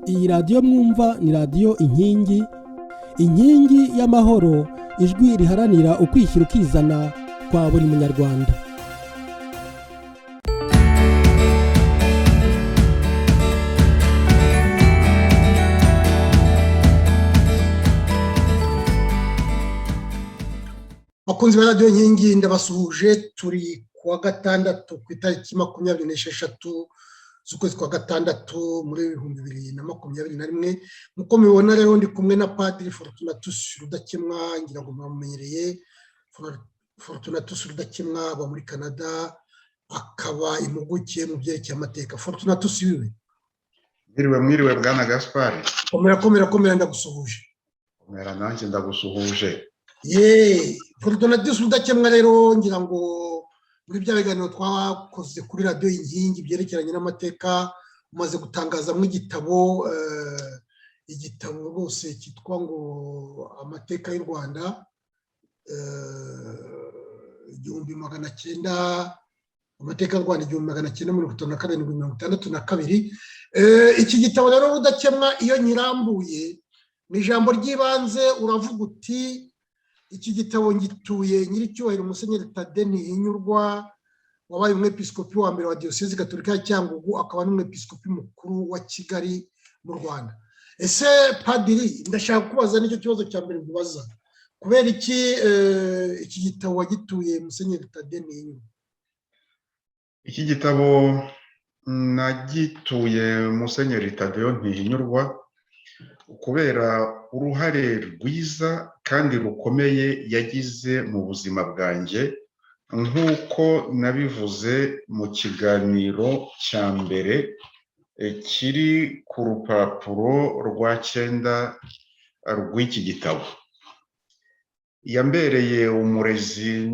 Iyi radiyo mwumva ni radiyo inkingi y'amahoro, ijwi riharanira ukwishyira ukizana kwa buri munyarwanda. Bakunzi ba radiyo inkingi ndabasuhuje. Turi kuwa gatandatu ku itariki 26 z'ukwezi kwa gatandatu muri 2021. Nkuko mubibona rero ndi kumwe na Padiri Fortunatus Rudakemwa, ngira ngo mwamenyereye. Fortunatus Rudakemwa aba muri Canada, akaba impuguke mu byerekeye amateka. Fortunatus wiwe. Mwiriwe bwana Gaspard. Komera ndagusuhuje. Komera nanjye ndagusuhuje. Fortunatus Rudakemwa rero ngira ngo muri bya biganiro twakoze kuri radiyo inkingi byerekeranye n'amateka, umaze gutangazamo igitabo rwose cyitwa ngo amateka y'u Rwanda 1900, amateka y'u Rwanda 1957-1962. Iki gitabo rero Rudakemwa iyo nyirambuye mu ijambo ry'ibanze uravuga uti iki gitabo ngituye nyiricyubahiro Musenyeri Tade Ntihinyurwa, wabaye umwepiskopi wa mbere wa Diyosezi Gatolika ya Cyangugu, akaba n'umwepiskopi mukuru wa Kigali mu Rwanda. Ese Padiri, ndashaka kubaza n'icyo kibazo cya mbere nkubaza, kubera iki gitabo wagituye Musenyeri Tade Ntihinyurwa? Iki gitabo nagituye Musenyeri Tade Ntihinyurwa kubera uruhare rwiza kandi rukomeye yagize mu buzima bwanjye, nk'uko nabivuze mu kiganiro cya mbere kiri ku rupapuro rwa 9 rw'iki gitabo. Yambereye umurezi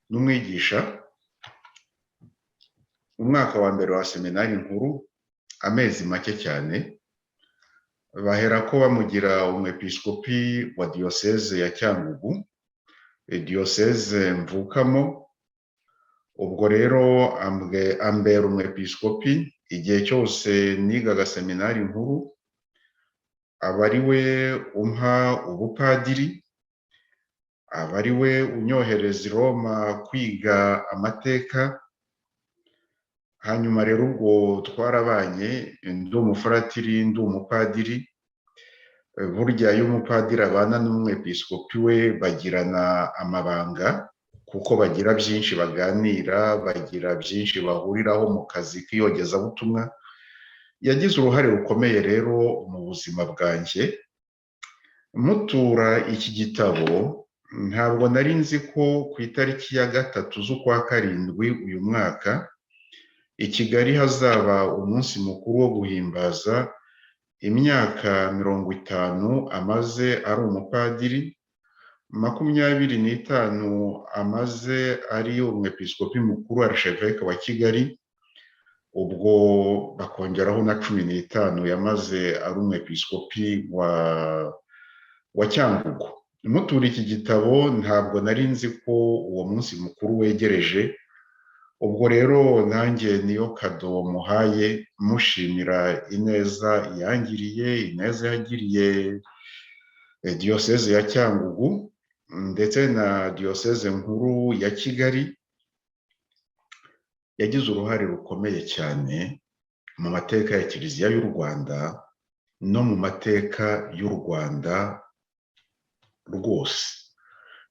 n'umwigisha mu mwaka wa mbere wa seminari nkuru, amezi make cyane, bahera ko bamugira umwepiskopi wa Diyoseze ya Cyangugu, Diyoseze mvukamo. Ubwo rero ambera umwepiskopi igihe cyose nigaga seminari nkuru, aba ari we umpa ubupadiri, aba ari we unyohereza i Roma kwiga amateka. Hanyuma rero ubwo twarabanye, ndi umufaratiri ndi umupadiri. Burya iyo umupadiri abana n'umwepiskopi we bagirana amabanga, kuko bagira byinshi baganira, bagira byinshi bahuriraho mu kazi k'iyogezabutumwa. Yagize uruhare rukomeye rero mu buzima bwanjye. Mutura iki gitabo ntabwo nari nzi ko ku itariki ya 3 z'ukwa karindwi uyu mwaka i Kigali hazaba umunsi mukuru wo guhimbaza imyaka 50 amaze ari umupadiri, 25 amaze ari umwepiskopi mukuru archevêque wa Kigali, ubwo bakongeraho na 15 yamaze ari umwepiskopi wa Cyangugu. Mutura iki gitabo ntabwo nari nzi ko uwo munsi mukuru wegereje. Ubwo rero nanjye niyo kado muhaye, mushimira ineza yagiriye Diyoseze ya Cyangugu ndetse na Diyoseze nkuru ya Kigali. Yagize uruhare rukomeye cyane mu mateka ya Kiliziya y'u Rwanda no mu mateka y'u Rwanda rwose.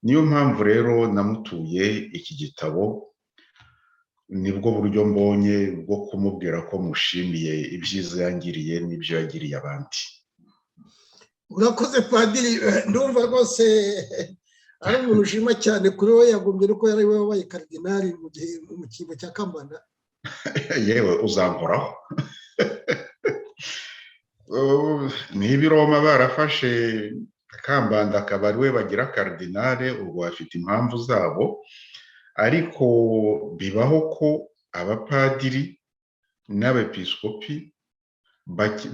Niyo mpamvu rero namutuye iki gitabo, nibwo buryo mbonye bwo kumubwira ko mushimiye ibyiza yangiriye n'ibyo yagiriye abandi. Urakoze Padiri, ndumva rwose ari umuntu ushima cyane kuri we. Yagombye nuko yari we wabaye karidinali mu cyimbo cya Kambanda. Yewe uzankoraho. Niba i Roma barafashe Kambanda akaba ari we bagira karidinale, ubwo bafite impamvu zabo. Ariko bibaho ko abapadiri n'abepiskopi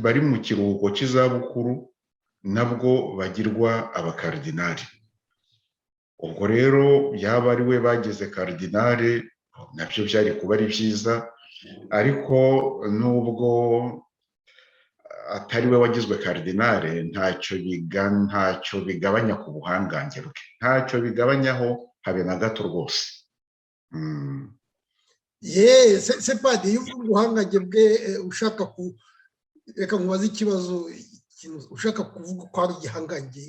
bari mu kiruhuko cy'izabukuru nabwo bagirwa abakaridinali. Ubwo rero yaba ari we bageze karidinale nabyo byari kuba ari byiza, ariko nubwo atari we wagizwe karidinale ntacyo bigabanya ku buhangange bwe, ntacyo bigabanyaho habe na gato rwose. se padi iyo uvuga ubuhangange bwe ushaka reka mubaze ikibazo ushaka kuvuga ko ari igihangange,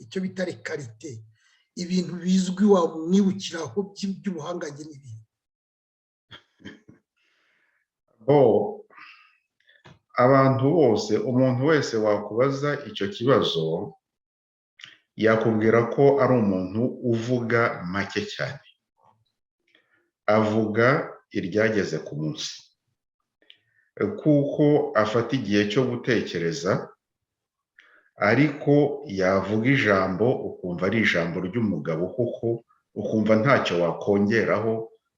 icyo bita rekarite, ibintu bizwi wamwibukiraho by'ubuhangange n'ibihe? abantu bose, umuntu wese wakubaza icyo kibazo yakubwira ko ari umuntu uvuga make cyane, avuga iryageze ku munsi, kuko afata igihe cyo gutekereza, ariko yavuga ijambo ukumva ari ijambo ry'umugabo kuko ukumva ntacyo wakongeraho,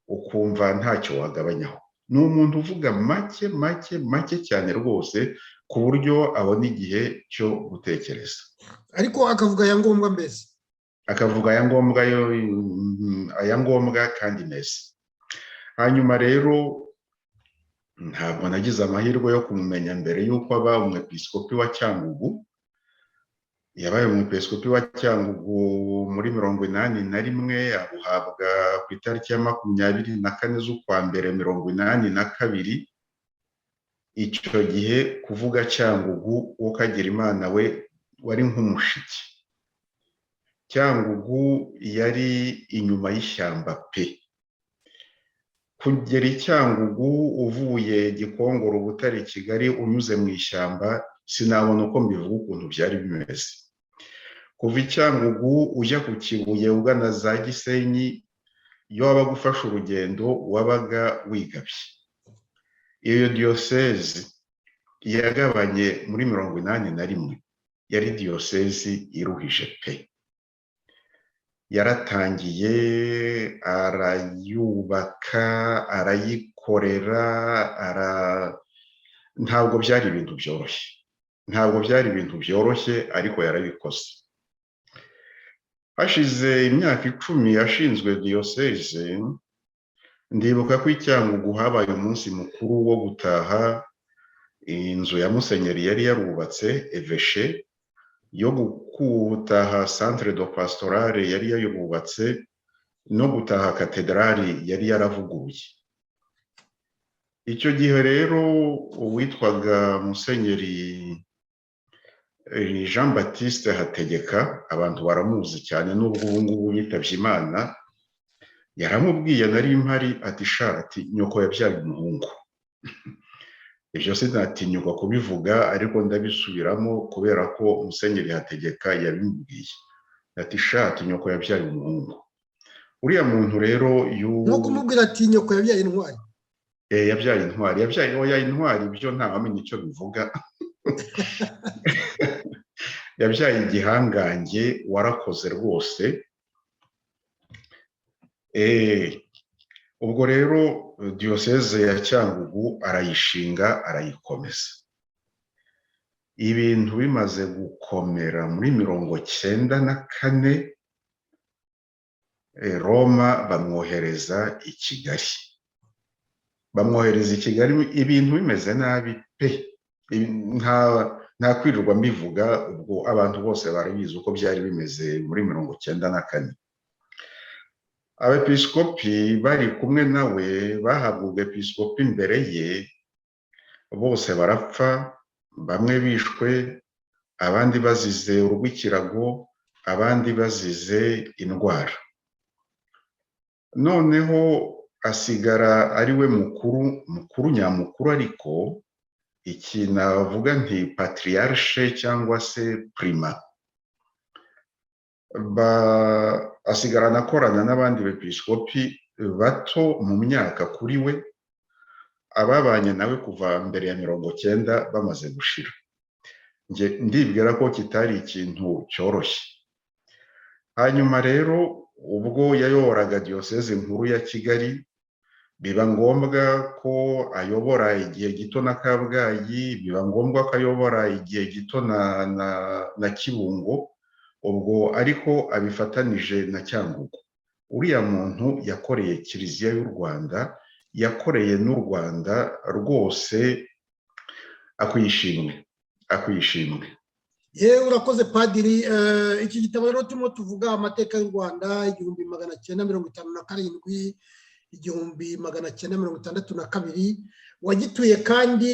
ukumva ntacyo wagabanyaho. Ni umuntu uvuga make make make cyane rwose, ku buryo abona igihe cyo gutekereza, ariko akavuga aya ngombwa, mbese akavuga aya ngombwa kandi meza. Hanyuma rero ntabwo nagize amahirwe yo kumumenya mbere y'uko aba umwepiskopi wa Cyangugu. Yabaye umwepiskopi wa Cyangugu muri 1981, abuhabwa ku itariki ya 24 z'ukwa mbere 1982. icyo gihe kuvuga Cyangugu wo Kagirimana we wari nk'umushiki. Cyangugu yari inyuma y'ishyamba pe. Kugera i Cyangugu uvuye Gikongoro, Butare, Kigali unyuze mu ishyamba, sinabona uko mbivuga ukuntu byari bimeze. Kuva i Cyangugu ujya ku Kibuye ugana za Gisenyi, iyo wabaga ufashe urugendo wabaga wigabye. Iyo diyosezi yagabanye muri 81, yari diyosezi iruhije pe. Yaratangiye arayubaka, arayikorera, ntabwo byari ibintu byoroshye, ariko yarabikoze. Hashize imyaka 10 ashinzwe diyoseze, ndibuka ko i Cyangugu habaye umunsi mukuru wo gutaha inzu ya Musenyeri yari yarubatse, eveshe, yo gutaha centre de pastorale yari yarubatse, no gutaha katedrali yari yaravuguruye. Icyo gihe rero uwitwaga Musenyeri Jean Baptiste Hategeka, abantu baramuzi cyane n'ubwo ubu ngubu yitabye Imana, yaramubwiye nari mpari ati ati nyoko yabyaye umuhungu. Ibyo sinatinyuka kubivuga, ariko ndabisubiramo kubera ko Musenyeri Hategeka yabimubwiye ati nyoko yabyaye umuhungu. Uriya muntu rero no kumubwira ati nyoko yabyaye intwari. Yabyaye intwari, intwari byo ntawamenya icyo bivuga. Yabyaye igihangange, warakoze rwose. Ubwo rero diyoseze ya Cyangugu arayishinga, arayikomeza. Ibintu bimaze gukomera muri 1994, Roma bamwohereza i Kigali. Ibintu bimeze nabi pe. Nta kwirirwa mbivuga, ubwo abantu bose barabizi uko byari bimeze muri 1994. Abepiskopi bari kumwe nawe bahabwa ubwepiskopi imbere ye, bose barapfa, bamwe bishwe, abandi bazize urw'ikirago, abandi bazize indwara. Noneho asigara ari we mukuru nyamukuru, ariko iki navuga nti patriarche cyangwa se prima. Asigarana akorana n'abandi bepiskopi bato mu myaka kuri we, ababanye nawe kuva mbere ya 90 bamaze gushira. Ndibwira ko kitari ikintu cyoroshye. Hanyuma rero ubwo yayoboraga diyoseze nkuru ya Kigali, biba ngombwa ko ayobora igihe gito na Kabgayi, biba ngombwa ko ayobora igihe gito na Kibungo, ubwo ariko abifatanije na Cyangugu. Uriya muntu yakoreye Kiliziya y'u Rwanda yakoreye n'u Rwanda rwose akwishimwe. yewe urakoze padiri. Iki gitabo rero turimo tuvuga amateka y'u Rwanda 1957 1962 wagituye kandi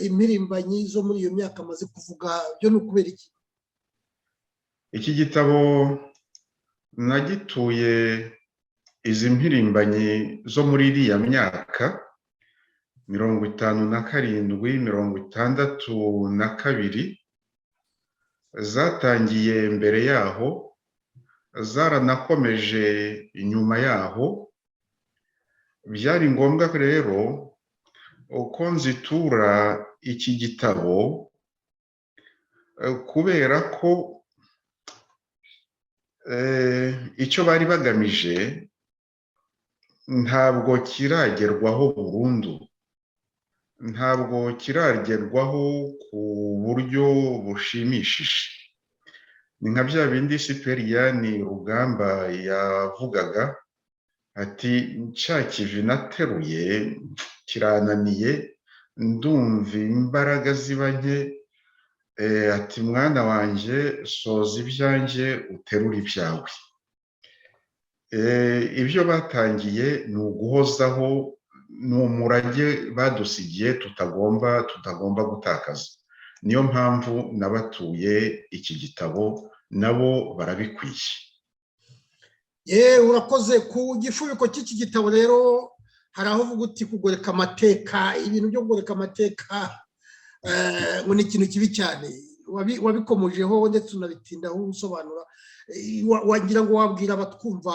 impirimbanyi zo muri iyo myaka amaze kuvuga byo ni ukubera iki? Iki gitabo nagituye izi mpirimbanyi zo muri iriya myaka 57 62 zatangiye mbere yaho, zaranakomeje inyuma yaho. Byari ngombwa rero uko nzitura iki gitabo kubera ko icyo bari bagamije ntabwo kiragerwaho burundu, ntabwo kiragerwaho ku buryo bushimishije. Ni nka bya bindi Siperiyani Rugamba yavugaga ati cya kivi nateruye kirananiye, ndumva imbaraga ziba nke, ati mwana wanjye soza ibyanjye uterura ibyawe. Ibyo batangiye ni uguhozaho, ni umurage badusigiye tutagomba gutakaza. Niyo mpamvu nabatuye iki gitabo, nabo barabikwiye. Urakoze. Ku gifubiko cy'iki gitabo rero hari aho uvuga uti kugoreka amateka. Ibintu byo kugoreka amateka ngo ni ikintu kibi cyane, wabikomojeho ndetse unabitindaho usobanura. Wagira ngo wabwira abatwumva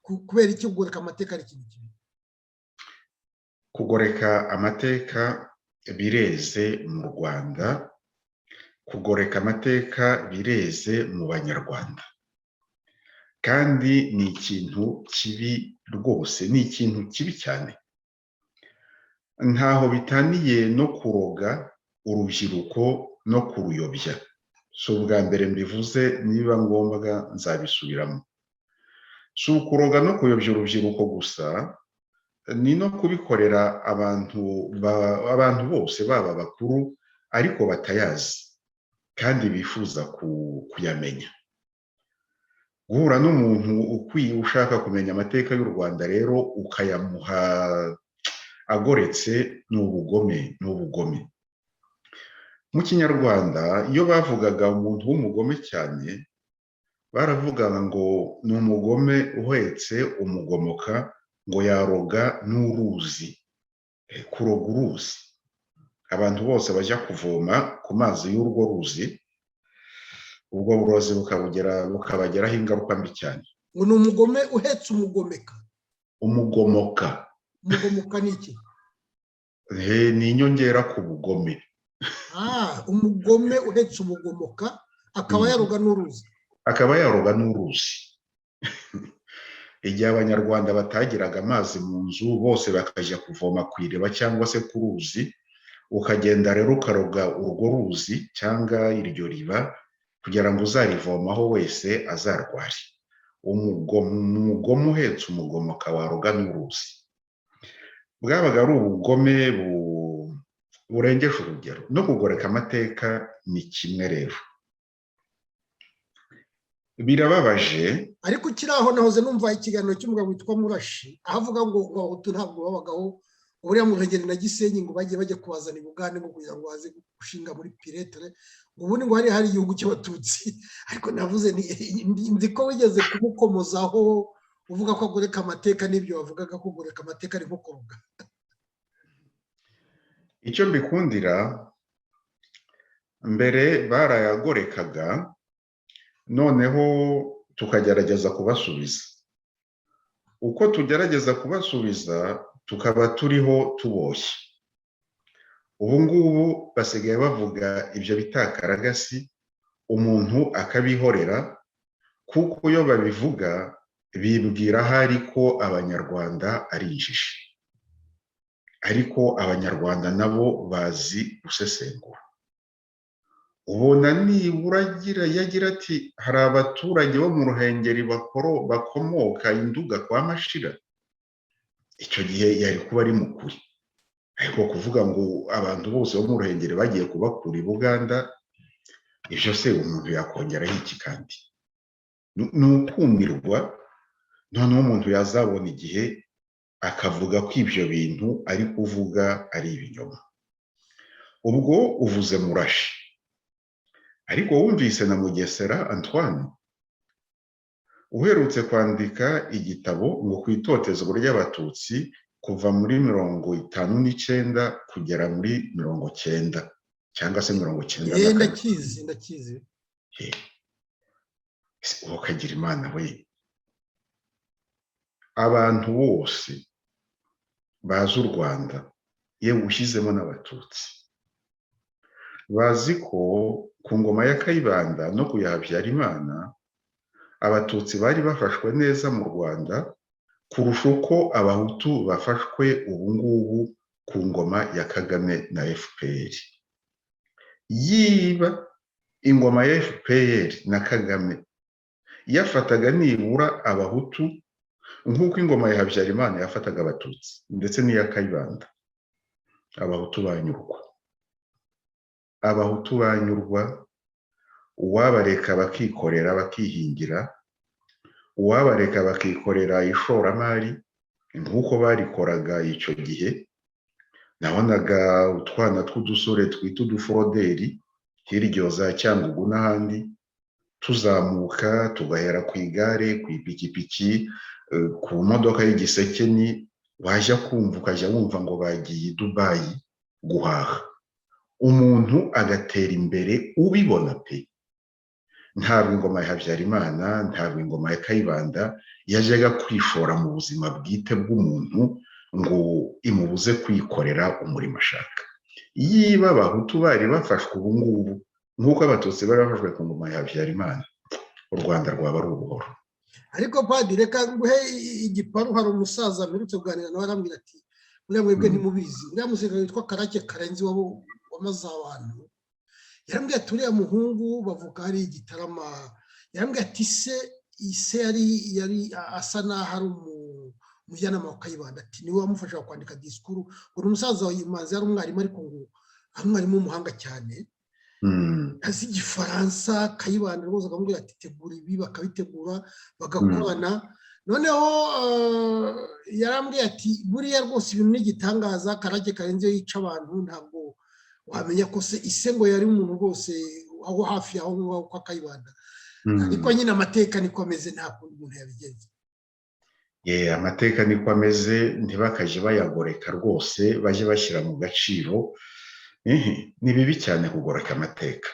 kubera iki kugoreka amateka ari ikintu kibi? Kugoreka amateka bireze mu Rwanda, kugoreka amateka bireze mu Banyarwanda, kandi ni ikintu kibi rwose, ni ikintu kibi cyane. Ntaho bitaniye no kuroga urubyiruko no kuruyobya. Si ubwa mbere mbivuze, niba ngombwa nzabisubiramo. Si ukuroga no kuyobya urubyiruko gusa, ni no kubikorera abantu bose, baba bakuru ariko batayazi kandi bifuza kuyamenya. Guhura n'umuntu ukwiye ushaka kumenya amateka y'u Rwanda rero ukayamuha agoretse, ni ubugome. Mu Kinyarwanda iyo bavugaga umuntu w'umugome cyane, baravugaga ngo ni umugome uhetse umugomoka, ngo yaroga n'uruzi. Kuroga uruzi, abantu bose bajya kuvoma ku mazi y'urwo ruzi, ubwo burozi bukabageraho ingaruka mbi cyane. Ngo ni umugome uhetse umugomeka. Umugomoka ni iki? Ni inyongera ku bugome. Umugome uhetse umugomoka akaba yaroga n'uruzi. Igihe Abanyarwanda batagiraga amazi mu nzu, bose bakajya kuvoma ku iriba cyangwa se ku ruzi, ukagenda rero ukaroga urwo ruzi cyangwa iryo riba kugira ngo uzarivomaho wese azarware. Umugome uhetse umugomoka waroga n'uruzi. Bwabaga ari ubugome burengeje urugero. No kugoreka amateka ni kimwe rero. Birababaje. Ariko ukiri aho nahoze numva ikiganiro cy'umugabo witwa Murashi, aho avuga ngo abahutu ntabwo babagaho, buriya mu Ruhengeri na Gisenyi ngo bajya kubazana i Bugande ngo kugira ngo baze gushinga muri Piretere, ngo ubundi ngo hari igihugu cy'Abatutsi. Ariko navuze nzi ko wigeze kumukomozaho uvuga ko agoreka amateka, n'ibyo wavugaga ko kugoreka amateka ari nko kuroga. Icyo mbikundira, mbere barayagorekaga, noneho tukagerageza kubasubiza. Uko tugerageza kubasubiza tukaba turiho tuboshye. Ubu ngubu basigaye bavuga ibyo bitakaragasi, umuntu akabihorera, kuko iyo babivuga bibwira ahari ko Abanyarwanda ari injiji. Ariko Abanyarwanda nabo bazi gusesengura. Ubona nibura yagira ati hari abaturage bo mu Ruhengeri bakomoka i Nduga kwa Mashira, icyo gihe yari kuba ari mukuri. Ariko kuvuga ngo abantu bose bo mu Ruhengeri bagiye kubakura i Buganda, ibyo se umuntu yakongeraho iki? Kandi ni ukumirwa, noneho umuntu yazabona igihe akavuga ko ibyo bintu ari kuvuga ari ibinyoma. Ubwo uvuze Murashi, ariko wumvise na Mugesera Antoine uherutse kwandika igitabo ngo ku itotezwa ry'Abatutsi kuva muri 59 kugera muri 90 cyangwa se 90. Ndakizi. Ukagira Imana we, abantu bose bazi u Rwanda yewe ushyizemo n'Abatutsi bazi ko ku ngoma ya Kayibanda no ku ya Habyarimana Abatutsi bari bafashwe neza mu Rwanda kurusha uko Abahutu bafashwe ubu ngubu ku ngoma ya Kagame na FPR. Yiba ingoma ya FPR na Kagame yafataga nibura Abahutu nk'uko ingoma ya Habyarimana yafataga Abatutsi ndetse n'iya Kayibanda, Abahutu banyurwa, uwabareka bakikorera bakihingira, uwabareka bakikorera ishoramari nk'uko barikoraga icyo gihe. Nabonaga utwana tw'udusore twita uduforoderi hirya za Cyangugu n'ahandi tuzamuka tugahera ku igare, ku ipikipiki, ku modoka y'igisekeni, wajya kumva ukajya wumva ngo bagiye i Dubayi guhaha. Umuntu agatera imbere ubibona pe. Ntabwo ingoma ya Habyarimana, ntabwo ingoma ya Kayibanda yajyaga kwishora mu buzima bwite bw'umuntu ngo imubuze kwikorera umurimo ashaka. Yiba Abahutu bari bafashwe ubu ngubu nk'uko Abatutsi bari bafashwe ku ngoma ya Habyarimana, u Rwanda rwaba ari ubuhoro. Ariko Padiri, reka nguhe igiparu. Hari umusaza mperutse kuganira nawe arambwira ati uriya mwebwe ntimubizi, uriya musirikare witwa Karake Karenzi wamaze abantu, yarambwira ati uriya muhungu bavuga hari Gitarama, yarambwira ati ise yari asa n'aho ari umujyanama wa Kayibanda, ati niwe wamufasha kwandika disikuru. Uri umusaza Imanzi yari umwarimu, ariko ngo ari umwarimu w'umuhanga cyane, azi Igifaransa. Kayibanda rwose akamubwira ati tegura ibi, bakabitegura bagakorana. Noneho yarambwiye ati buriya rwose ibintu n'igitangaza. Karake Karenzi iyo yica abantu ntabwo wamenya ko ise ngo yari umuntu rwose aho hafi aho ngaho kwa Kayibanda. Ariko nyine amateka niko ameze, nta kundi umuntu yabigenza. Amateka niko ameze, ntibakaje bayagoreka rwose, bajye bashyira mu gaciro. Ni bibi cyane kugoreka amateka.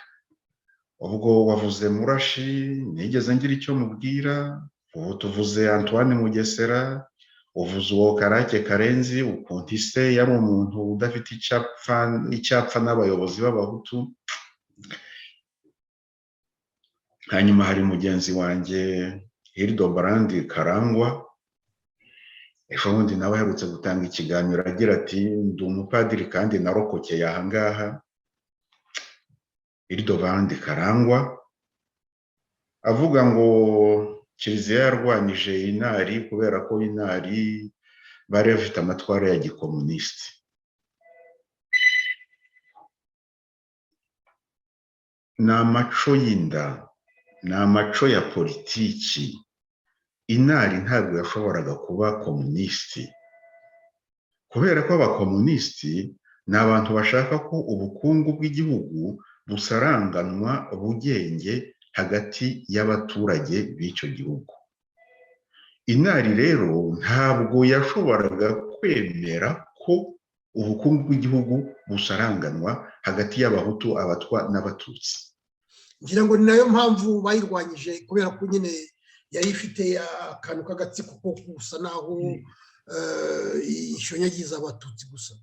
Ubwo wavuze Murashi, nigeze ngira icyo mubwira. Ubu tuvuze Antoine Mugesera, uvuze uwo Karake Karenzi, ukuntu ise yari umuntu udafite icyapfa n'abayobozi b'Abahutu. Hanyuma hari mugenzi wanjye Hildebrand Karangwa, ejo bundi nawe aherutse gutanga ikiganiro agira ati ndi umupadiri kandi narokokeye aha ngaha. Hildebrand Karangwa avuga ngo Kiliziya yarwanyije Inari kubera ko Inari bari bafite amatwara ya gikomunisiti. Ni amaco y'inda, ni amaco ya politiki. Inari ntabwo yashoboraga kuba komunisiti, kubera ko abakomunisiti ni abantu bashaka ko ubukungu bw'igihugu busaranganwa bugenge hagati y'abaturage b'icyo gihugu. Inari rero ntabwo yashoboraga kwemera ko ubukungu bw'igihugu busaranganwa hagati y'Abahutu, Abatwa n'Abatutsi. Ngira ngo ni nayo mpamvu bayirwanyije, kubera ko nyine yari ifite akantu k'agatsiko ko gusa naho ishonyagiza Abatutsi gusa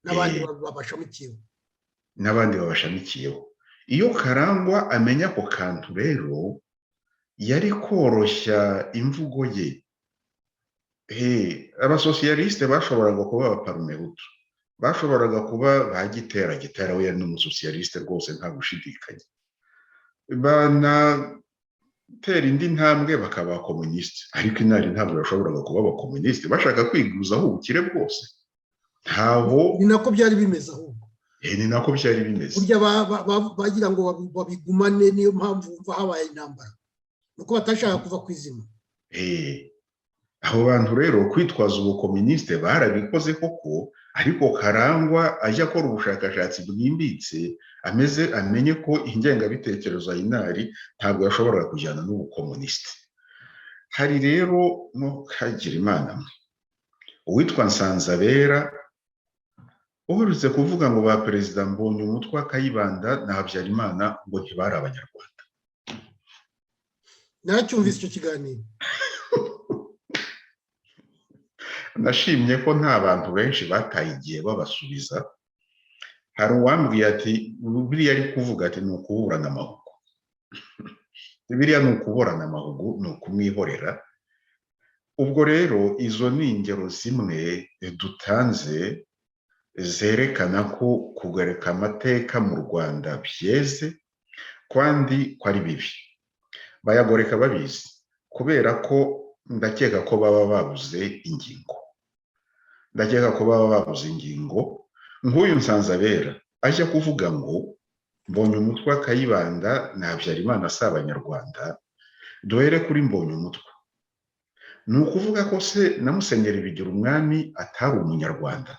n'abandi babashamikiyeho. Iyo Karangwa amenya ako kantu rero yari koroshya imvugo ye. Abasosiyalisite bashoboraga kuba abaparumehutu, bashoboraga kuba ba Gitera we yari n'umusosiyalisite rwose nta gushidikanya. gutera indi ntambwe bakaba abakomunisiti, ariko inari ntabwo yashoboraga kuba abakomunisiti bashaka kwiguzaho ubukire bwose. Ntabo ni nako byari bimeze ahubwo. ni nako byari bimeze. Burya bagira ngo babigumane, niyo mpamvu wumva habaye intambara, nuko batashaka kuva ku izima. Abo bantu rero kwitwaza ubukomunisite barabikoze koko, ariko Karangwa ajya akora ubushakashatsi bwimbitse amenye ko ingengabitekerezo ya inari ntabwo yashoboraga kujyana n'ubukomunisite. Hari rero no kagira imana mwe uwitwa Nsanzabera uherutse kuvuga ngo ba perezida Mbonyumutwa, Kayibanda na Habyarimana ngo ntibari abanyarwanda. Naracyumvise icyo kiganiro. Nashimye ko nta bantu benshi bataye igihe babasubiza. Hari uwambwiye ati biriya ari kuvuga ati ni ukuburana amahugu. Biriya ni ukuburana amahugu, ni ukumwihorera. Ubwo rero izo ni ingero zimwe dutanze zerekana ko kugarika amateka mu Rwanda byeze kandi ko ari bibi. Bayagoreka babizi kubera ko ndakeka ko baba babuze ingingo. Nk'uyu Nsanzabera ajya kuvuga ngo Mbonyumutwa, Kayibanda na Habyarimana si abanyarwanda, duhere kuri Mbonyumutwa. Ni ukuvuga ko se na Musenyeri Bigirumwami atari umunyarwanda,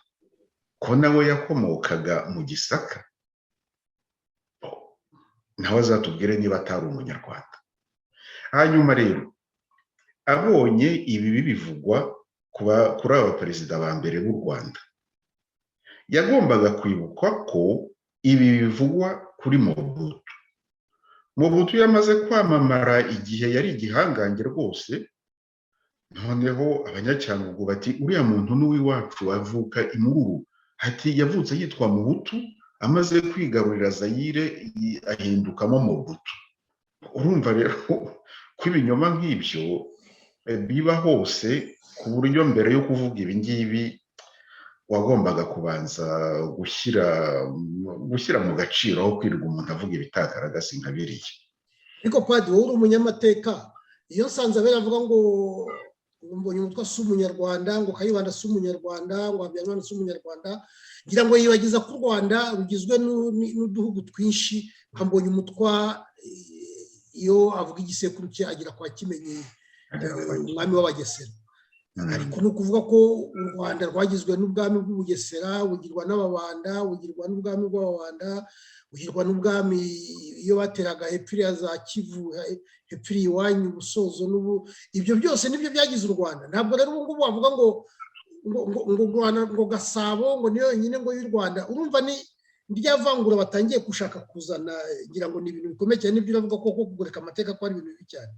ko nawe yakomokaga mu Gisaka? Nawe azatubwire niba atari umunyarwanda. Hanyuma rero abonye ibi bivugwa kuri aba perezida ba mbere b'u Rwanda, yagombaga kwibuka ko ibi bivugwa kuri Mobutu. Mobutu yamaze kwamamara igihe yari igihangange rwose, noneho abanyacyangugu bati uriya muntu n'uw'iwacu avuka Imururu, ati yavutse yitwa Mobutu, amaze kwigarurira Zaire ahindukamo Mobutu. Urumva rero ko ibinyoma nk'ibyo biba hose, ku buryo mbere yo kuvuga ibi ngibi wagombaga kubanza gushyira mu gaciro aho kwirirwa umuntu avuga ibitagaragaza nka biriya. Ariko Padiri, wowe uri umunyamateka, iyo Nsanzabera avuga ngo Mbonyumutwa si umunyarwanda, ngo Kayibanda si umunyarwanda, ngo Habyarimana si umunyarwanda, ngira ngo yibagiza ko u Rwanda rugizwe n'uduhugu twinshi. Nka Mbonyumutwa iyo avuga igisekuru cye agira kwa Kimenyi, umwami w'Abagesera. Ariko ni ukuvuga ko u Rwanda rwagizwe n'ubwami bw'Ubugesera, bugirwa n'Ababanda, bugirwa n'ubwami bw'Ababanda, bugirwa n'ubwami iyo bateraga hepfiriya za Kivu, hepfiriya iwanyu Busozo, ibyo byose nibyo byagize u Rwanda. Ntabwo rero ubu ngubu bavuga ngo Gasabo ngo niyo yonyine ngo y'u Rwanda. Urumva ni rya vangura batangiye gushaka kuzana, ngira ngo ni ibintu bikomeye cyane. Nibyo uravuga ko kugoreka amateka ko ari ibintu bibi cyane.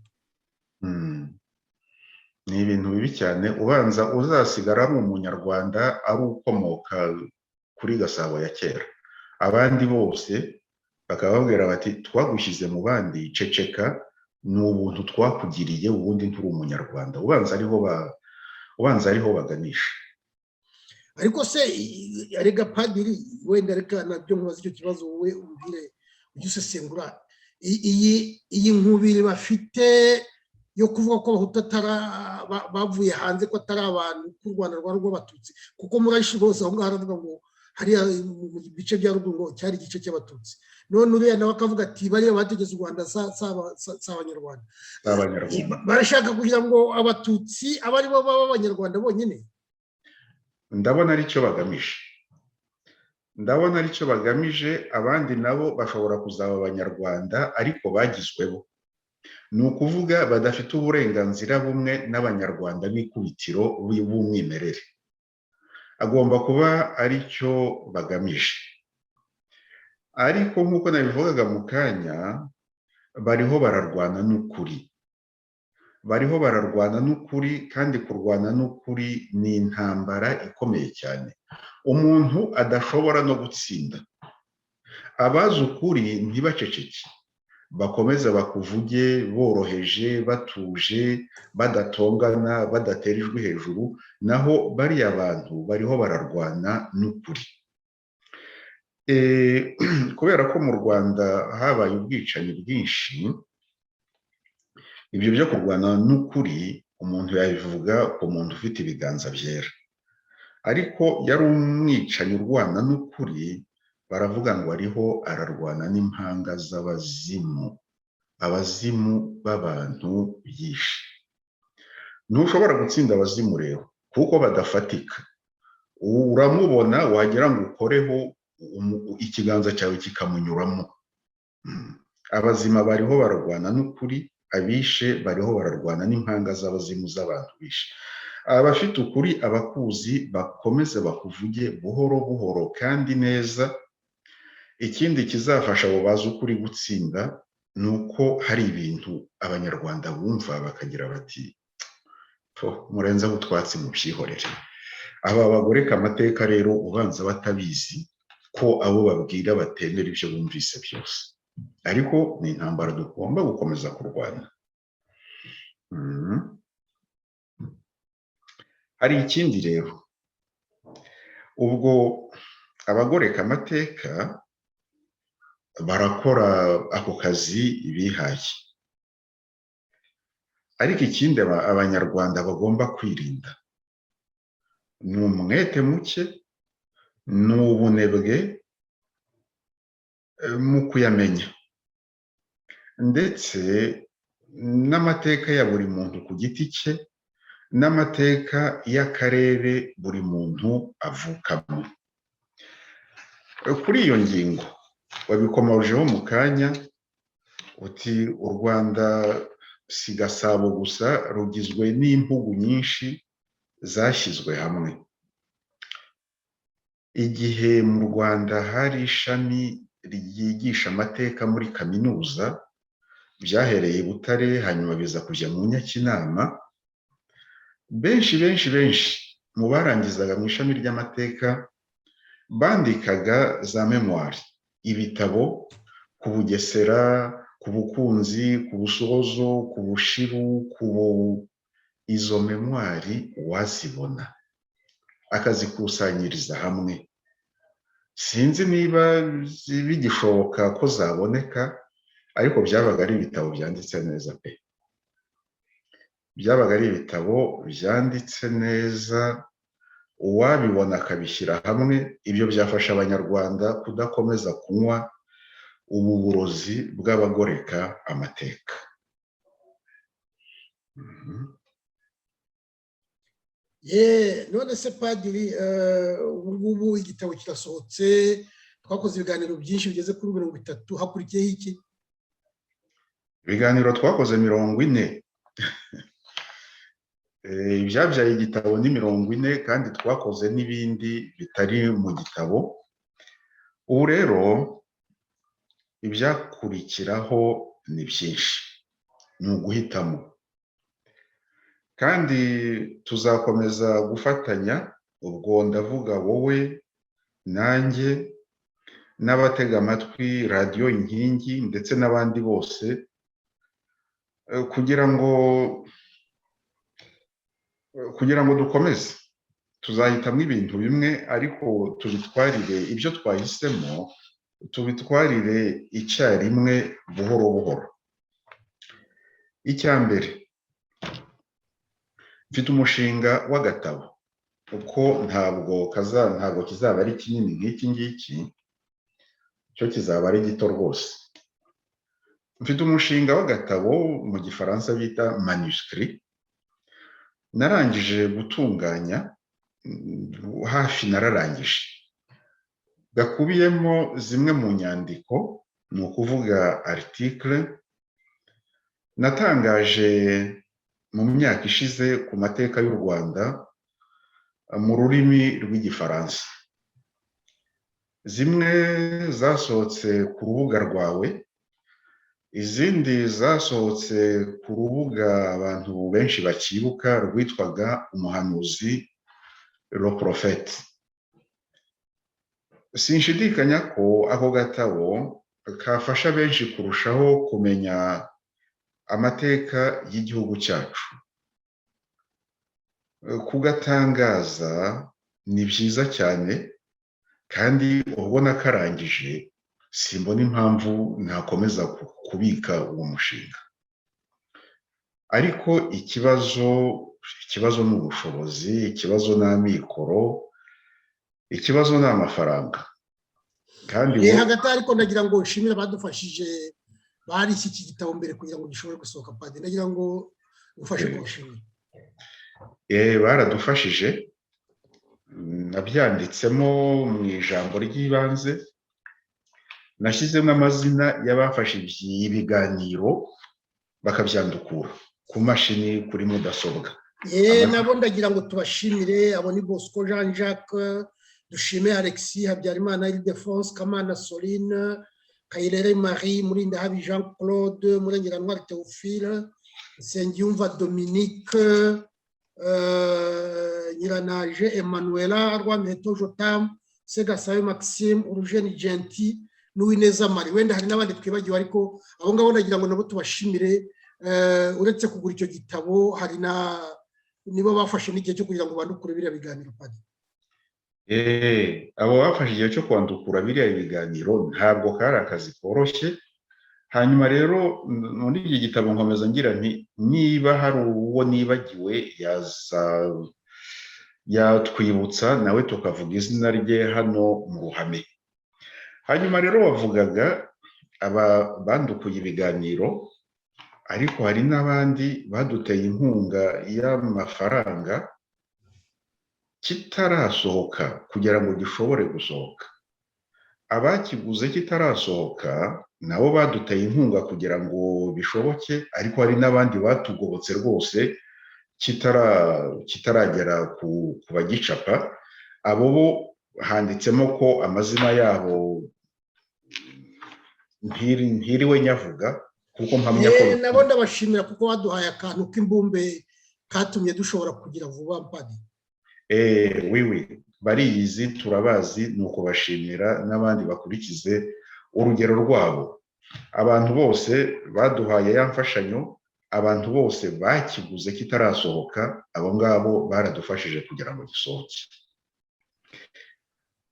Ni ibintu bibi cyane. Ubanza uzasigara ari umunyarwanda ari ukomoka kuri Gasabo ya kera, abandi bose bakaba babwira bati twagushyize mu bandi, ceceka, ni ubuntu twakugiriye, ubundi nturi umunyarwanda. Ubanza ariho baganisha. Ariko se arega Padiri, wenda reka nabyo nkubaza icyo kibazo, wowe umbwire ujye usesengura iyi nkubiri bafite yo kuvuga ko Abahutu bavuye hanze, ko atari abantu, ko u Rwanda rwari rw'Abatutsi. Kuko murashi bose aho ngaho haravuga ngo hariya mu bice bya ruguru ngo cyari igice cy'Abatutsi. None uriya nawe akavuga ati bariya bategetse u Rwanda si Abanyarwanda. Barashaka kugira ngo Abatutsi abe ari bo baba Abanyarwanda bonyine. Ndabona aricyo bagamije. Abandi nabo bashobora kuzaba Abanyarwanda ariko bagizweho. Ni ukuvuga badafite uburenganzira bumwe n'Abanyarwanda b'ikubitiro b'umwimerere. Agomba kuba aricyo bagamije. Ariko nk'uko nabivugaga mu kanya, bariho bararwana n'ukuri, kandi kurwana n'ukuri ni intambara ikomeye cyane umuntu adashobora no gutsinda. Abazi ukuri ntibaceceke, bakomeza bakuvuge boroheje, batuje, badatongana, badatera ijwi hejuru. Naho bariya bantu bariho bararwana n'ukuri. Kubera ko mu Rwanda habaye ubwicanyi bwinshi, ibyo byo kurwana n'ukuri umuntu yabivuga ku muntu ufite ibiganza byera, ariko yari umwicanyi urwana n'ukuri baravuga ngo ariho ararwana n'impanga z'abazimu, abazimu b'abantu yishe. Ntushobora gutsinda abazimu rero kuko badafatika. Uramubona wagira ngo ukoreho ikiganza cyawe kikamunyuramo. Abazima bariho bararwana n'ukuri, abishe bariho bararwana n'impanga z'abazimu z'abantu bishe. Abafite ukuri abakuzi bakomeze bakuvuge buhoro buhoro kandi neza. Ikindi kizafasha abo bazi ukuri gutsinda ni uko hari ibintu abanyarwanda bumva bakagira bati murenzeho utwatsi mubyihorere. Aba bagoreka amateka rero ubanza batabizi ko abo babwira batemera ibyo bumvise byose, ariko ni intambara tugomba gukomeza kurwana. Hari ikindi rero, ubwo abagoreka amateka barakora ako kazi bihaye, ariko ikindi abanyarwanda bagomba kwirinda ni umwete muke, ni ubunebwe mu kuyamenya, ndetse n'amateka ya buri muntu ku giti cye n'amateka y'akarere buri muntu avukamo. Kuri iyo ngingo wabikomojeho mu kanya uti u Rwanda si Gasabo gusa, rugizwe n'impugu nyinshi zashyizwe hamwe. Igihe mu Rwanda hari ishami ryigisha amateka muri kaminuza, byahereye i Butare hanyuma biza kujya mu Nyakinama. Benshi mu barangizaga mu ishami ry'amateka bandikaga za memoire, ibitabo ku Bugesera, ku Bukunzi, ku Busozo, ku Bushiru, izo memoire wazibona akazikusanyiriza hamwe. Sinzi niba bigishoboka ko zaboneka, ariko byabaga ari ibitabo byanditse neza pe. Byabaga ari ibitabo byanditse neza, uwabibona akabishyira hamwe. Ibyo byafasha abanyarwanda kudakomeza kunywa ubu burozi bw'abagoreka amateka. None se padiri, ubu igitabo kirasohotse, twakoze ibiganiro byinshi bigeze kuri 30, hakurikiyeho iki? Ibiganiro twakoze 40. Ibyabyaye igitabo ni 40, kandi twakoze n'ibindi bitari mu gitabo. Ubu rero ibyakurikiraho ni byinshi, ni uguhitamo, kandi tuzakomeza gufatanya. Ubwo ndavuga wowe nanjye n'abatega amatwi radiyo Inkingi ndetse n'abandi bose, kugira ngo dukomeze. Tuzahitamo ibintu bimwe, ariko tubitwarire ibyo twahisemo, tubitwarire icyarimwe buhoro buhoro. Icya mbere, mfite umushinga w'agatabo, uko ntabwo kizaba ari kinini nk'iki ngiki, cyo kizaba ari gito rwose. Mfite umushinga w'agatabo mu gifaransa bita manuscrit, narangije gutunganya, hafi nararangije, gakubiyemo zimwe mu nyandiko, ni ukuvuga article natangaje mu myaka ishize ku mateka y'u Rwanda mu rurimi rw'igifaransa. Zimwe zasohotse ku rubuga rwawe, izindi zasohotse ku rubuga abantu benshi bakibuka rwitwaga Umuhanuzi Le Prophète. Sinshidikanya ko ako gatabo kafasha benshi kurushaho kumenya amateka y'igihugu cyacu. Kugatangaza ni byiza cyane, kandi ubona karangije, simbona impamvu nakomeza kubika uwo mushinga. ariko ikibazo ni ubushobozi, ikibazo ni amikoro, ikibazo ni amafaranga. Kandi hagati ariko ndagira ngo nshimire abadufashije bari iki gitabo mbere kugira ngo gishobore gusohoka. Padiri, ndagira ngo ufashe kubashimira. Baradufashije, nabyanditsemo mu ijambo ry'ibanze, nashyizemo amazina y'abafashe ibiganiro bakabyandukura ku mashini, kuri mudasobwa. Nabo ndagira ngo tubashimire. Abo ni Bosco Jean Jacques, Dushime Alexis, Habyarimana Ildefonse, Kamana Soline, Kayirere Marie, Murindahabi Jean Claude, Murengerantwari Théophile, Nsengiyumva Dominique, Nyiranaje Emmanuela, Rwamiheto Jotam, Segasabe Maxime, Urugeni Genti, n'Uwineza Marie. Wenda hari n'abandi twibagiwe, ariko abo ngabo ndagira ngo nabo tubashimire. Uretse kugura icyo gitabo, hari nibo bafashe n'igihe cyo kugira ngo bandukure biriya biganiro. Padiri, abo bafashe igihe cyo kwandukura biriya biganiro ntabwo kari akazi koroshye. Hanyuma rero muri iki gitabo nkomeza ngira nti niba hari uwo nibagiwe yatwibutsa nawe tukavuga izina rye hano mu ruhame. Hanyuma rero wavugaga aba bandukuye ibiganiro, ariko hari n'abandi baduteye inkunga y'amafaranga kitarasohoka kugira ngo gishobore gusohoka. Abakiguze kitarasohoka nabo baduteye inkunga kugira ngo bishoboke, ariko hari n'abandi batugobotse rwose kitaragera ku bagicapa. Abo bo handitsemo ko amazina yabo ntiriwe nyavuga, kuko mpamya ko nabo ndabashimira kuko baduhaye akantu k'imbumbe katumye dushobora kugira vuba. Padiri, wiwi bariyizi, turabazi, ni ukubashimira, n'abandi bakurikize urugero rwabo. Abantu bose baduhaye ya mfashanyo, abantu bose bakiguze kitarasohoka, abo ngabo baradufashije kugira ngo gisohoke.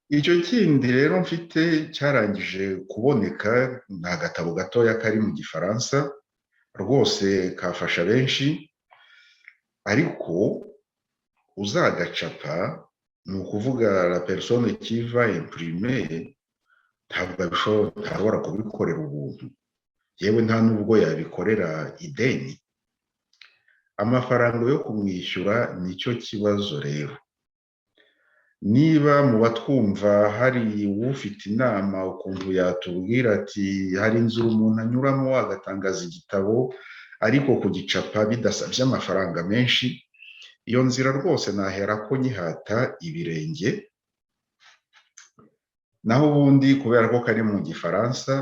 Icyo kindi rero mfite cyarangije kuboneka, ni agatabo gatoya kari mu Gifaransa, rwose kafasha benshi, ariko uzagacapa, ni ukuvuga la personne qui va imprimer ntabwo ntashobora kubikorera ubuntu, yewe nta nubwo yabikorera ideni. Amafaranga yo kumwishyura nicyo kibazo rero. Niba mu batwumva hari ufite inama ukuntu yatubwira ati hari inzira umuntu anyuramo agatangaza igitabo ariko kugicapa bidasabye amafaranga menshi, iyo nzira rwose nahera ko nyihata ibirenge. Naho ubundi kubera ko kari mu Gifaransa,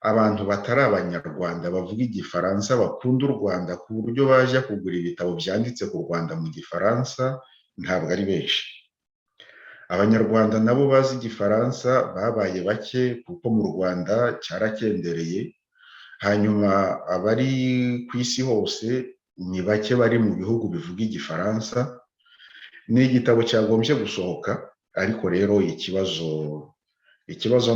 abantu batari abanyarwanda bavuga Igifaransa bakunda u Rwanda ku buryo bajya kugura ibitabo byanditse ku Rwanda mu Gifaransa ntabwo ari benshi. Abanyarwanda nabo bazi Igifaransa babaye bake, kuko mu Rwanda cyarakendereye. Hanyuma abari ku isi hose ni bake bari mu bihugu bivuga Igifaransa. Ni igitabo cyagombye gusohoka, ariko rero ikibazo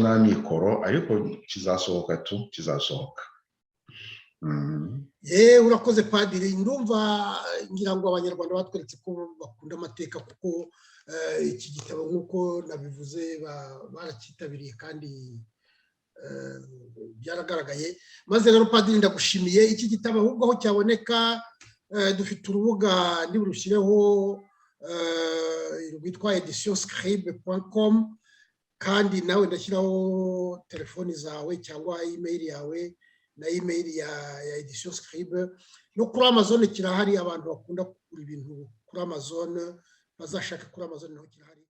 n'amikoro, ariko kizasohoka kizasohoka. Urakoze Padiri. Ndumva ngira ngo abanyarwanda batweretse ko bakunda amateka, kuko iki gitabo nk'uko nabivuze barakitabiriye kandi byaragaragaye. Maze rero Padiri, ndagushimiye. Iki gitabo ahubwo aho cyaboneka, dufite urubuga ndiburushyireho rwitwa editionscribe.com, kandi nawe ndashyiraho telefoni zawe cyangwa email yawe na email ya editionscribe. No kuri Amazon kirahari, abantu bakunda kugura ibintu kuri Amazon bazashaka kuri Amazon naho kirahari.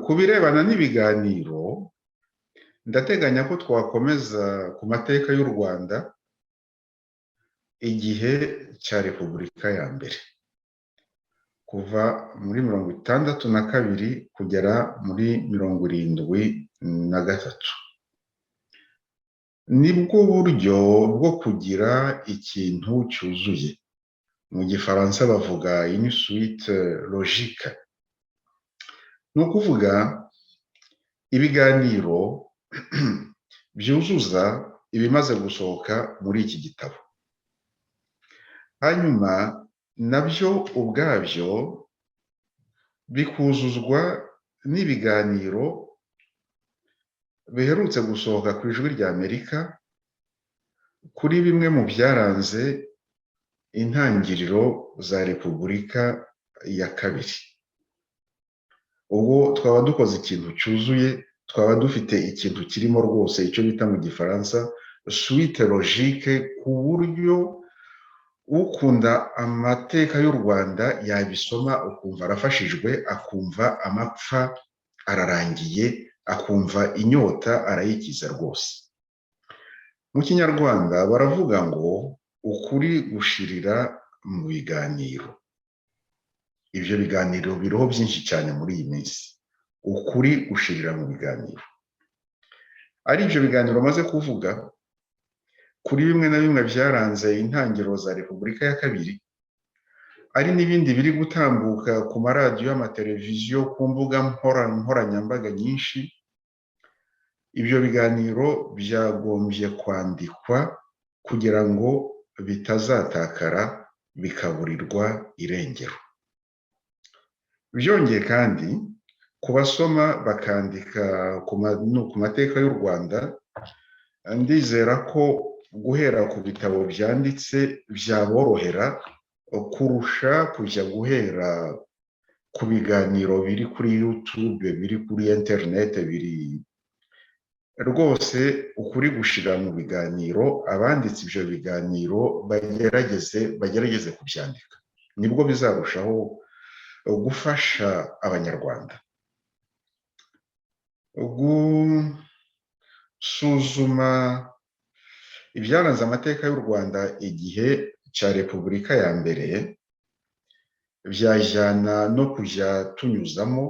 Ku birebana n'ibiganiro, ndateganya ko twakomeza ku mateka y'u Rwanda igihe cya Repubulika ya mbere, kuva muri 62 kugera muri 73. Nibwo buryo bwo kugira ikintu cyuzuye. Mu Gifaransa bavuga une suite logique. Ni ukuvuga ibiganiro byuzuza ibimaze gusohoka muri iki gitabo. hanyuma nabyo ubwabyo bikuzuzwa n'ibiganiro biherutse gusohoka ku Ijwi ry'Amerika kuri bimwe mu byaranze intangiriro za Repubulika ya kabiri. Ubwo twaba dukoze ikintu cyuzuye, twaba dufite ikintu kirimo rwose icyo bita mu gifaransa suite logique, ku buryo ukunda amateka y'u Rwanda yabisoma ukumva arafashijwe, akumva amapfa ararangiye, akumva inyota arayikiza rwose. Mu Kinyarwanda baravuga ngo ukuri gushirira mu biganiro. Ibyo biganiro biriho byinshi cyane muri iyi minsi. Ukuri gushirira mu biganiro. Ari ibyo biganiro maze kuvuga kuri bimwe na bimwe byaranze intangiriro za Repubulika ya kabiri, ari n'ibindi biri gutambuka ku maradiyo, amateleviziyo, ku mbuga nkoranyambaga nyinshi. Ibyo biganiro byagombye kwandikwa kugira ngo bitazatakara bikaburirwa irengero. Byongeye kandi ku basoma bakandika ku mateka y'u Rwanda, ndizera ko guhera ku bitabo byanditse byaborohera kurusha kujya guhera ku biganiro biri kuri YouTube, biri kuri internet, biri rwose ukuri gushira mu biganiro. Abanditse ibyo biganiro bagerageze kubyandika, nibwo bizarushaho gufasha abanyarwanda gusuzuma ibyaranze amateka y'u Rwanda igihe cya Repubulika ya mbere. Byajyana no kujya tunyuzamo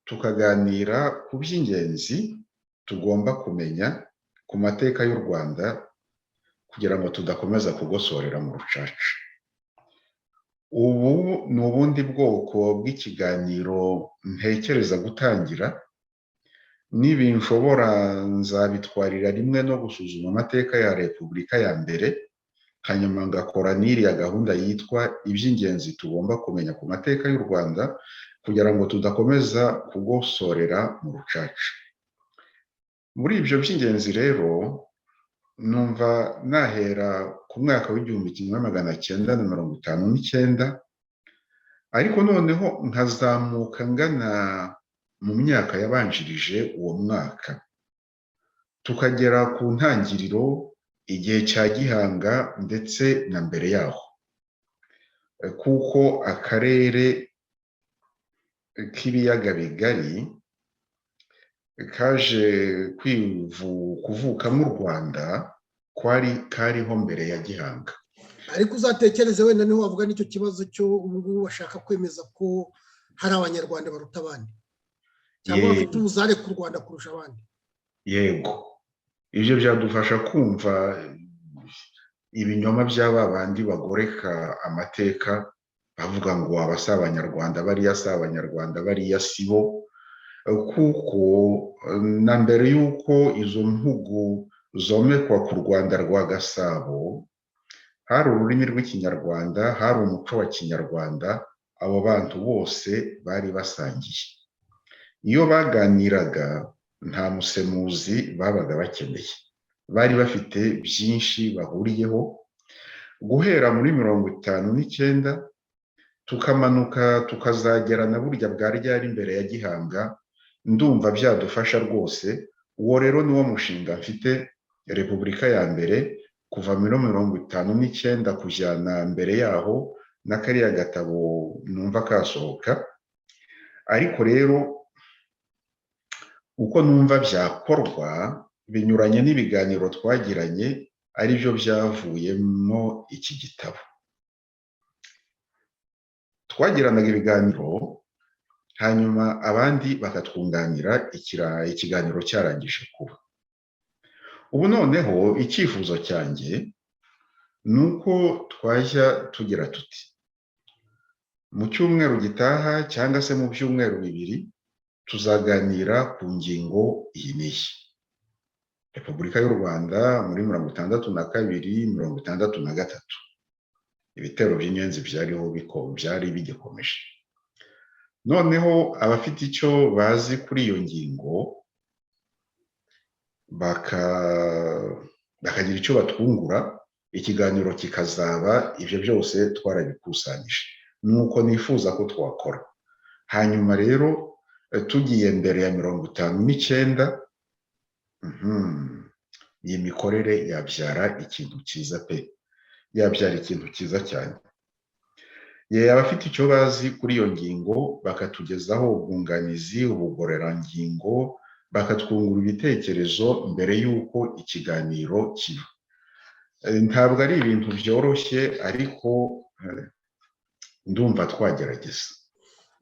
tukaganira ku by'ingenzi tugomba kumenya ku mateka y'u Rwanda kugira ngo tudakomeza kugosorera mu rucaca. Ubu ni ubundi bwoko bw'ikiganiro ntekereza gutangira. Nibinshobora nzabitwarira rimwe no gusuzuma amateka ya Repubulika ya mbere, hanyuma ngakora n'iriya gahunda yitwa iby'ingenzi tugomba kumenya ku mateka y'u Rwanda kugira ngo tudakomeza kugosorera mu rucaca. Muri ibyo by'ingenzi rero numva nahera ku mwaka w'1959, ariko noneho nkazamuka ngana mu myaka yabanjirije uwo mwaka, tukagera ku ntangiriro igihe cya Gihanga ndetse na mbere yaho, kuko akarere k'ibiyaga bigari kaje kuvukamo u Rwanda kariho mbere ya Gihanga. Ariko uzatekereze wenda niho wavuga n'icyo kibazo cyo ubu bashaka kwemeza ko hari abanyarwanda baruta abandi, cyangwa bafite ubuzare ku Rwanda kurusha abandi. Yego, ibyo byadufasha kumva ibinyoma by'aba bandi bagoreka amateka bavuga ngo abasa abanyarwanda bariya si abanyarwanda bariya si bo, kuko na mbere y'uko izo mpugu zomekwa ku Rwanda rwa Gasabo hari ururimi rw'Ikinyarwanda, hari umuco wa Kinyarwanda, abo bantu bose bari basangiye. Iyo baganiraga nta musemuzi babaga bakeneye, bari bafite byinshi bahuriyeho. Guhera muri 59 tukamanuka tukazagera na burya bwa ryari imbere ya Gihanga, ndumva byadufasha rwose. Uwo rero niwo mushinga mfite, Repubulika ya mbere kuva muri 59 kujyana mbere yaho, n'akariya gatabo numva kasohoka. Ariko rero uko numva byakorwa binyuranye n'ibiganiro twagiranye, ari byo byavuyemo iki gitabo. Twagiranaga ibiganiro, hanyuma abandi bakatwunganira ikiganiro cyarangije kuba. Ubu noneho icyifuzo cyanjye ni uko twajya tugira tuti mu cyumweru gitaha cyangwa se mu byumweru bibiri tuzaganira ku ngingo iyi n'iyi. Repubulika y'u Rwanda muri 62, 63. ibitero by'inyenzi byari bigikomeje. Noneho abafite icyo bazi kuri iyo ngingo bakagira icyo batwungura, ikiganiro kikazaba ibyo byose twarabikusanyije, nuko nifuza ko twakora. Hanyuma rero tugiye mbere ya 59, iyi mikorere yabyara ikintu cyiza pe, yabyara ikintu cyiza cyane. Abafite icyo bazi kuri iyo ngingo bakatugezaho ubwunganizi, ubugororangingo, bakatwungura ibitekerezo mbere y'uko ikiganiro kiba. Ntabwo ari ibintu byoroshye, ariko ndumva twagerageza.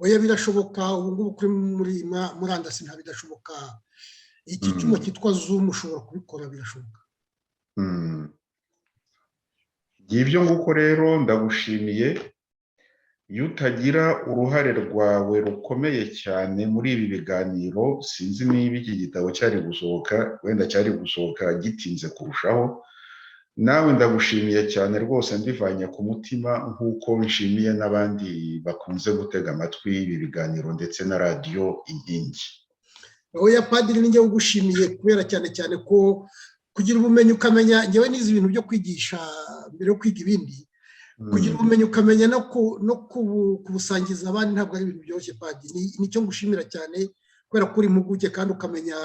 Oya, birashoboka. ubu ngubu kuri murandasi nta bidashoboka. Iki cyuma cyitwa Zoom ushobora kubikora, birashoboka. Ibyo nguko rero ndagushimiye. Iyo utagira uruhare rwawe rukomeye cyane muri ibi biganiro, sinzi niba iki gitabo cyari gusohoka, wenda cyari gusohoka gitinze kurushaho. Nawe ndagushimiye cyane rwose, mbivanye ku mutima, nk'uko nshimiye n'abandi bakunze gutega amatwi ibi biganiro ndetse na radiyo Inkingi. Oya Padiri, ni njye ugushimiye, kubera cyane cyane ko kugira ubumenyi ukamenya, njyewe nize ibintu byo kwigisha mbere yo kwiga ibindi, kugira ubumenyi ukamenya no kubusangiza abandi ntabwo ari ibintu byoroshye Padiri. Nicyo ngushimira cyane, kubera ko uri impuguke kandi ukamenya,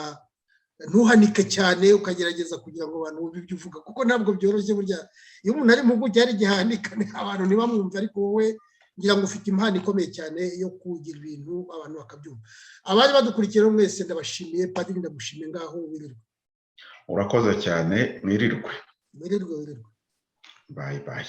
ntuhanike cyane, ukagerageza kugira ngo abantu bumve ibyo uvuga, kuko ntabwo byoroshye. Burya iyo umuntu ari impuguke hari igihe ahanika abantu ntibamwumve, ariko wowe ngira ngo ufite impano ikomeye cyane yo kugira ibintu abantu bakabyumva. Abari badukurikiye mwese ndabashimiye. Padiri, ndagushimiye. Ngaho wirirwe. Urakoze cyane. Mwirirwe. Wirirwe. Bye bye.